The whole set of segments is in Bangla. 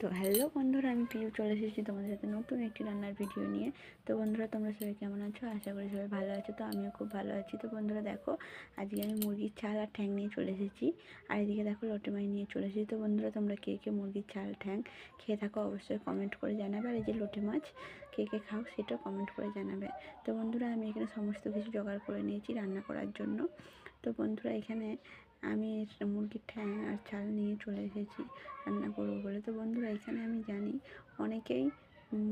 তো হ্যালো বন্ধুরা, আমি পিউ চলে এসেছি তোমাদের সাথে নতুন একটি রান্নার ভিডিও নিয়ে। তো বন্ধুরা, তোমরা সবাই কেমন আছো? আশা করি সবাই ভালো আছো। তো আমিও খুব ভালো আছি। তো বন্ধুরা দেখো, আজকে আমি মুরগির ছাল আর ঠ্যাং নিয়ে চলে এসেছি। আর এদিকে দেখো লোটে মাছ নিয়ে চলে এসেছি। তো বন্ধুরা, তোমরা কে কে মুরগির ছাল ঠ্যাং খেয়ে থাকো অবশ্যই কমেন্ট করে জানাবে। আর এই যে লোটে মাছ কে কে খাও সেটাও কমেন্ট করে জানাবে। তো বন্ধুরা, আমি এখানে সমস্ত কিছু জোগাড় করে নিয়েছি রান্না করার জন্য। তো বন্ধুরা, এখানে আমি মুরগির ঠ্যাং আর ছাল নিয়ে চলে এসেছি রান্না করবো বলে। তো বন্ধুরা, এখানে আমি জানি অনেকেই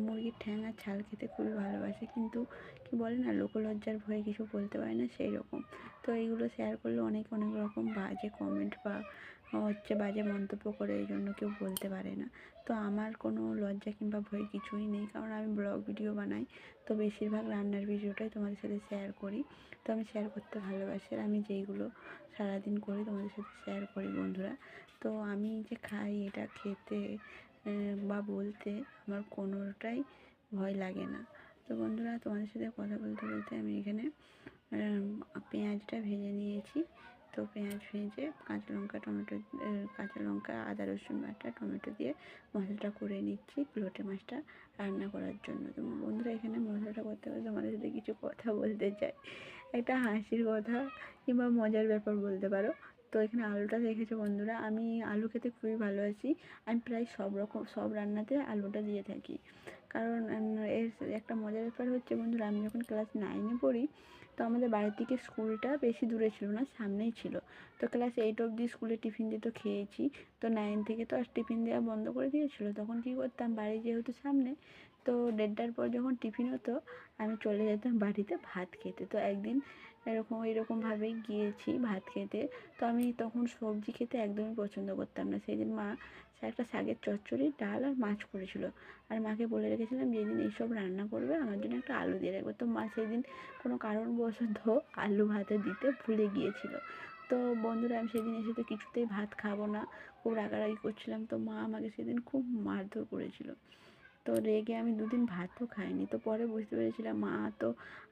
মুরগির ঠ্যাং আর ছাল খেতে খুবই ভালোবাসে, কিন্তু কি বলে না, লোকলজ্জার ভয়ে কিছু বলতে পারে না, সেই রকম। তো এইগুলো শেয়ার করলে অনেক রকম বাজে কমেন্ট বা বাজে মন্তব্য করে, এই জন্য কেউ বলতে পারে না। তো আমার কোনো লজ্জা কিংবা ভয় কিছুই নেই, কারণ আমি ব্লগ ভিডিও বানাই। তো বেশিরভাগ রান্নার ভিডিওটাই তোমাদের সাথে শেয়ার করি। তো আমি শেয়ার করতে ভালোবাসি, আর আমি যেইগুলো সারাদিন করি তোমাদের সাথে শেয়ার করি বন্ধুরা। তো আমি যে খাই, এটা খেতে বা বলতে আমার কোনোটাই ভয় লাগে না। তো বন্ধুরা, তোমাদের সাথে কথা বলতে বলতে আমি এখানে পেঁয়াজটা ভেজে নিয়েছি। তো পেঁয়াজ ভেজে কাঁচা লঙ্কা আদা রসুন বাটা টমেটো দিয়ে মশলাটা করে নিচ্ছি লোটে মাছটা রান্না করার জন্য। তো বন্ধুরা, এখানে মশলাটা করতে করতে তোমাদের সাথে কিছু কথা বলতে চাই, একটা হাসির কথা কিংবা মজার ব্যাপার বলতে পারো। তো এখানে আলুটা দেখেছো বন্ধুরা, আমি আলু খেতে খুবই ভালোবাসি। আমি প্রায় সব রান্নাতে আলুটা দিয়ে থাকি, কারণ এর একটা মজার ব্যাপার হচ্ছে বন্ধুরা, আমি যখন ক্লাস 9-এ পড়ি, তো আমাদের বাড়ি থেকে স্কুলটা বেশি দূরে ছিল না, সামনেই ছিল। তো ক্লাস 8 অবধি স্কুলে টিফিন দিত, খেয়েছি। তো 9 থেকে তো আর টিফিন দেওয়া বন্ধ করে দিয়েছিল। তখন কী করতাম, বাড়ি যেহেতু সামনে, তো 1:30টার পর যখন টিফিন হতো আমি চলে যেতাম বাড়িতে ভাত খেতে। তো একদিন এরকমভাবেই গিয়েছি ভাত খেতে। তো আমি তখন সবজি খেতে একদমই পছন্দ করতাম না। সেদিন মা একটা শাকের চচ্চড়ি, ডাল আর মাছ করেছিল। আর মাকে বলে রেখেছিলাম যেদিন এইসব রান্না করবে আমার জন্য একটা আলু দিয়ে রাখবে। তো মা সেদিন কোনো কারণবশত আলু ভাতে দিতে ভুলে গিয়েছিল। তো বন্ধুরা, আমি সেদিন এসে তো কিছুতেই ভাত খাবো না, খুব রাগারাগি করছিলাম। তো মা আমাকে সেদিন খুব মারধর করেছিল। তো রেগে আমি 2 দিন ভাতও খাইনি। তো পরে বুঝতে পেরেছিলাম মা তো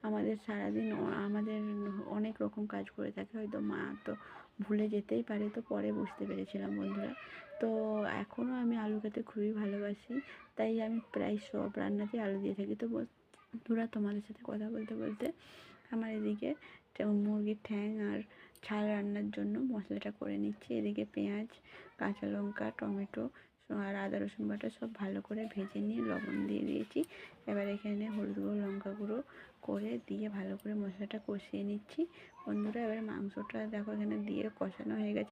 আমাদের সারাদিন আমাদের অনেক রকম কাজ করে থাকে, হয়তো মা তো ভুলে যেতেই পারে। তো পরে বুঝতে পেরেছিলাম বন্ধুরা। তো এখনও আমি আলু খেতে খুবই ভালোবাসি, তাই আমি প্রায় সব রান্নাতেই আলু দিয়ে থাকি। তো বন্ধুরা, তোমাদের সাথে কথা বলতে বলতে আমার এদিকে মুরগির ঠ্যাং আর ছাল রান্নার জন্য মশলাটা করে নিচ্ছি। এদিকে পেঁয়াজ, কাঁচা লঙ্কা, টমেটো আর আদা রসুন বাটা সব ভালো করে ভেজে নিয়ে লবণ দিয়ে দিয়েছি। এবার এখানে হলুদ গুঁড়ো, লঙ্কা গুঁড়ো করে দিয়ে ভালো করে মশলাটা কষিয়ে নিচ্ছি বন্ধুরা। এবার মাংসটা দেখো এখানে দিয়ে কষানো হয়ে গেছে।